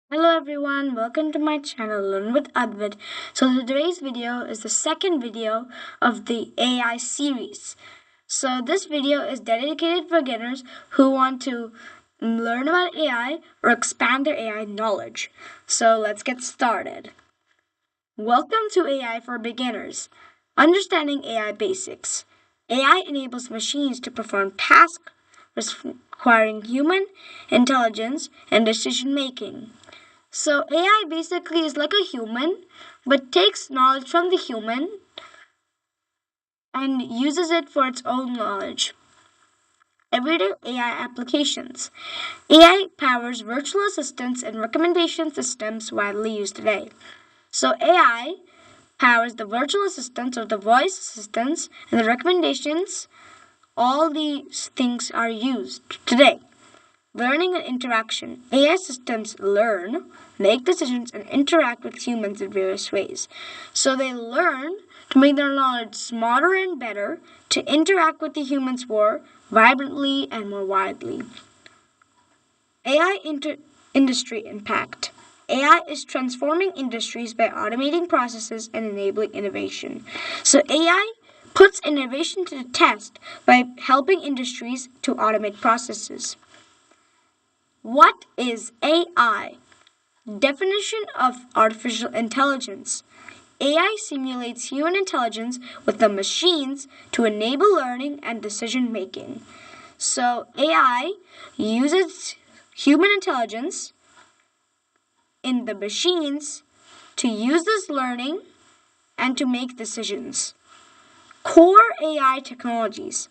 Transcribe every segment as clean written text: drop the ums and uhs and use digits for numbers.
Hello everyone, welcome to my channel Learn with Advit. So today's video is the second video of the AI series. So this video is dedicated for beginners who want to learn about AI or expand their AI knowledge. So let's get started. Welcome to AI for Beginners. Understanding AI Basics. AI enables machines to perform tasks requiring human intelligence and decision making. So AI basically is like a human, but takes knowledge from the human and uses it for its own knowledge. Everyday AI applications. AI powers virtual assistants and recommendation systems widely used today. So AI powers the virtual assistants or the voice assistants and the recommendations. All these things are used today. Learning and interaction. AI systems learn, make decisions, and interact with humans in various ways. So they learn to make their knowledge smarter and better, to interact with the humans more vibrantly and more widely. AI industry impact. AI is transforming industries by automating processes and enabling innovation. So AI puts innovation to the test by helping industries to automate processes. What is AI? Definition of artificial intelligence. AI simulates human intelligence with the machines to enable learning and decision making. So AI uses human intelligence in the machines to use this learning and to make decisions. Core AI technologies.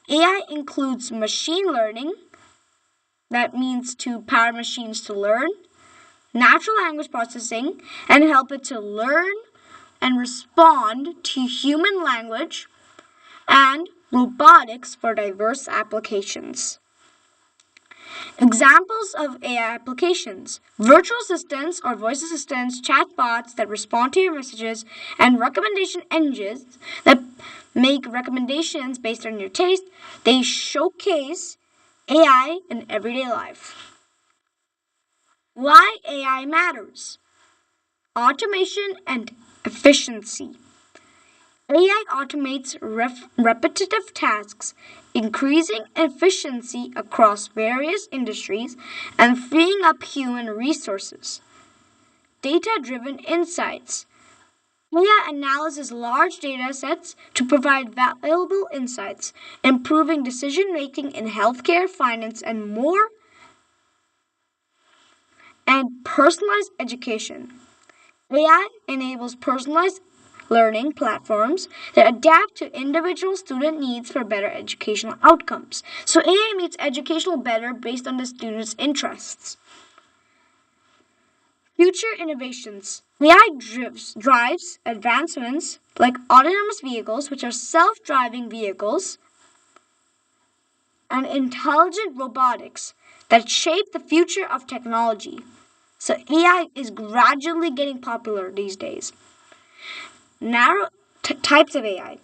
AI includes machine learning, that means to power machines to learn, natural language processing, and help it to learn and respond to human language, and robotics for diverse applications. Examples of AI applications: virtual assistants or voice assistants, chatbots that respond to your messages, and recommendation engines that make recommendations based on your taste. They showcase AI in everyday life. Why AI matters. Automation and efficiency. AI automates repetitive tasks, increasing efficiency across various industries and freeing up human resources. Data-driven insights. AI analyzes large data sets to provide valuable insights, improving decision-making in healthcare, finance, and more. And personalized education. AI enables personalized learning platforms that adapt to individual student needs for better educational outcomes. So AI makes educational better based on the student's interests. Future innovations. AI drives advancements like autonomous vehicles, which are self-driving vehicles, and intelligent robotics that shape the future of technology. So AI is gradually getting popular these days. Types of AI.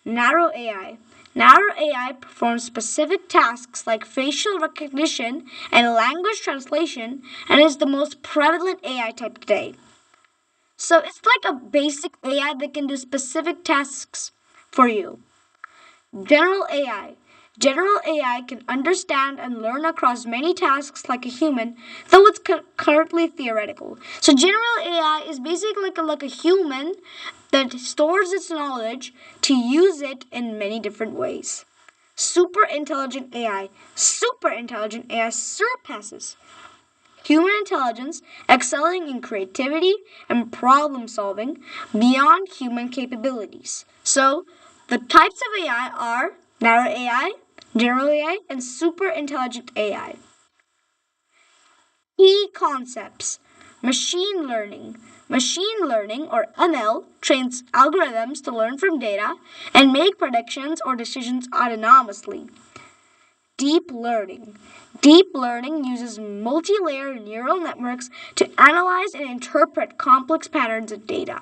Narrow AI. Narrow AI performs specific tasks like facial recognition and language translation and is the most prevalent AI type today. So it's like a basic AI that can do specific tasks for you. General AI. General AI can understand and learn across many tasks like a human, though it's currently theoretical. So general AI is basically like a human that stores its knowledge to use it in many different ways. Super intelligent AI. Super intelligent AI surpasses human intelligence, excelling in creativity and problem solving beyond human capabilities. So the types of AI are narrow AI, general AI, and super intelligent AI. Key concepts. Machine learning. Machine learning, or ML, trains algorithms to learn from data and make predictions or decisions autonomously. Deep learning. Deep learning uses multi-layer neural networks to analyze and interpret complex patterns of data.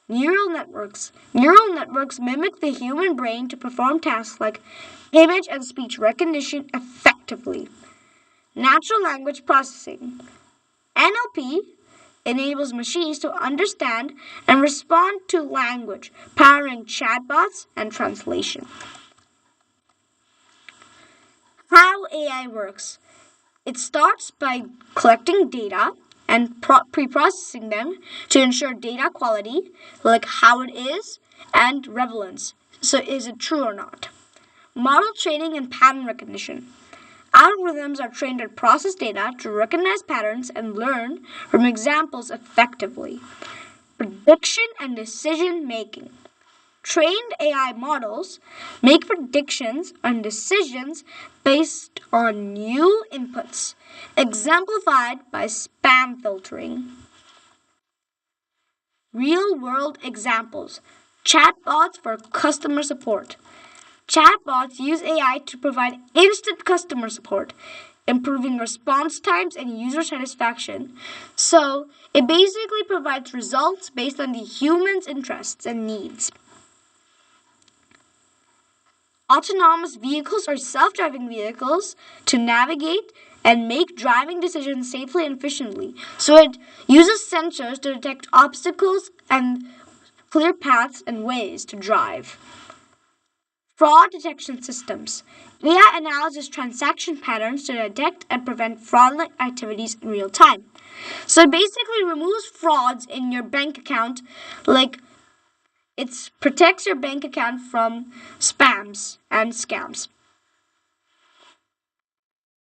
Neural networks. Neural networks mimic the human brain to perform tasks like image and speech recognition effectively. Natural language processing. NLP enables machines to understand and respond to language, powering chatbots and translation. How AI works. It starts by collecting data and pre-processing them to ensure data quality, like how it is, and relevance. So is it true or not? Model training and pattern recognition. Algorithms are trained to process data to recognize patterns and learn from examples effectively. Prediction and decision making. Trained AI models make predictions and decisions based on new inputs, exemplified by spam filtering. Real-world examples. Chatbots for customer support. Chatbots use AI to provide instant customer support, improving response times and user satisfaction. So, it basically provides results based on the human's interests and needs. Autonomous vehicles or self-driving vehicles to navigate and make driving decisions safely and efficiently. So it uses sensors to detect obstacles and clear paths and ways to drive. Fraud detection systems. AI analyzes transaction patterns to detect and prevent fraudulent activities in real time. So it basically removes frauds in your bank account, like it protects your bank account from spams and scams.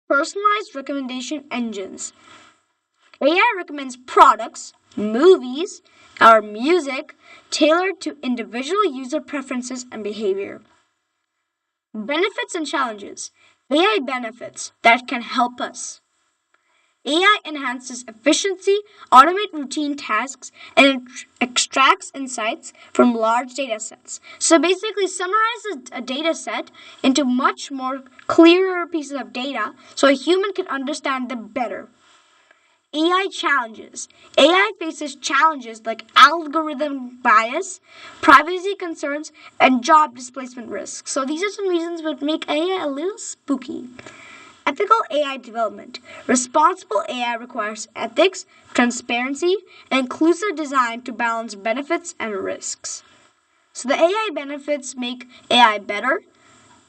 Personalized recommendation engines. AI recommends products, movies, or music tailored to individual user preferences and behavior. Benefits and challenges. AI benefits that can help us. AI enhances efficiency, automates routine tasks, and extracts insights from large data sets. So basically summarizes a data set into much more clearer pieces of data so a human can understand them better. AI challenges. AI faces challenges like algorithm bias, privacy concerns, and job displacement risks. So these are some reasons that make AI a little spooky. Ethical AI development. Responsible AI requires ethics, transparency, and inclusive design to balance benefits and risks. So the AI benefits make AI better.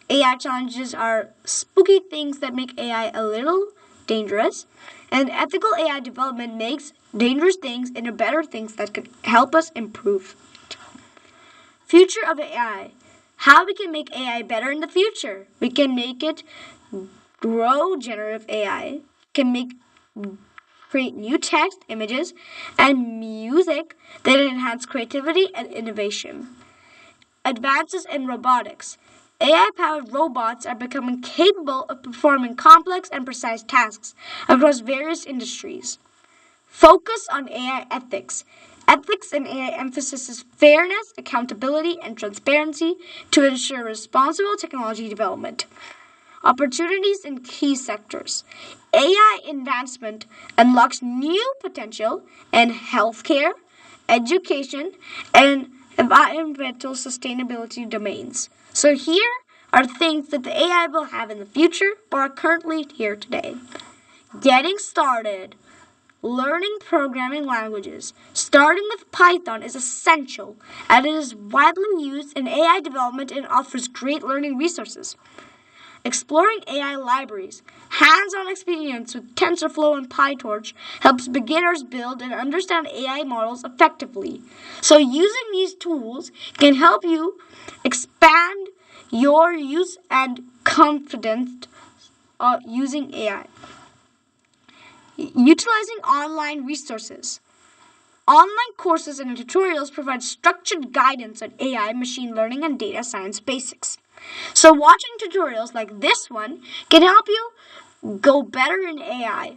AI challenges are spooky things that make AI a little dangerous. And ethical AI development makes dangerous things into better things that could help us improve. Future of AI. How we can make AI better in the future. We can make it grow generative AI, create new text, images, and music that enhance creativity and innovation. Advances in robotics. AI-powered robots are becoming capable of performing complex and precise tasks across various industries. Focus on AI ethics. Ethics in AI emphasizes fairness, accountability, and transparency to ensure responsible technology development. Opportunities in key sectors. AI advancement unlocks new potential in healthcare, education, and environmental sustainability domains. So here are things that the AI will have in the future or are currently here today. Getting started. Learning programming languages. Starting with Python is essential and it is widely used in AI development and offers great learning resources. Exploring AI libraries. Hands-on experience with TensorFlow and PyTorch helps beginners build and understand AI models effectively. So using these tools can help you expand your use and confidence using AI. Utilizing online resources. Online courses and tutorials provide structured guidance on AI, machine learning, and data science basics. So watching tutorials like this one can help you go better in AI.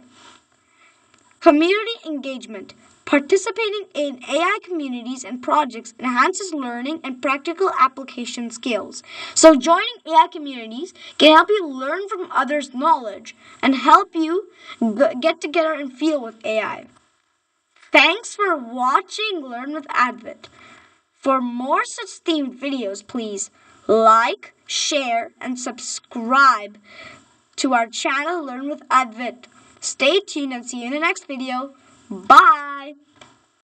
Community engagement. Participating in AI communities and projects enhances learning and practical application skills. So joining AI communities can help you learn from others' knowledge and help you get together and feel with AI. Thanks for watching Learn with Advit. For more such themed videos, please like, share, and subscribe to our channel Learn with Advit. Stay tuned and see you in the next video. Bye!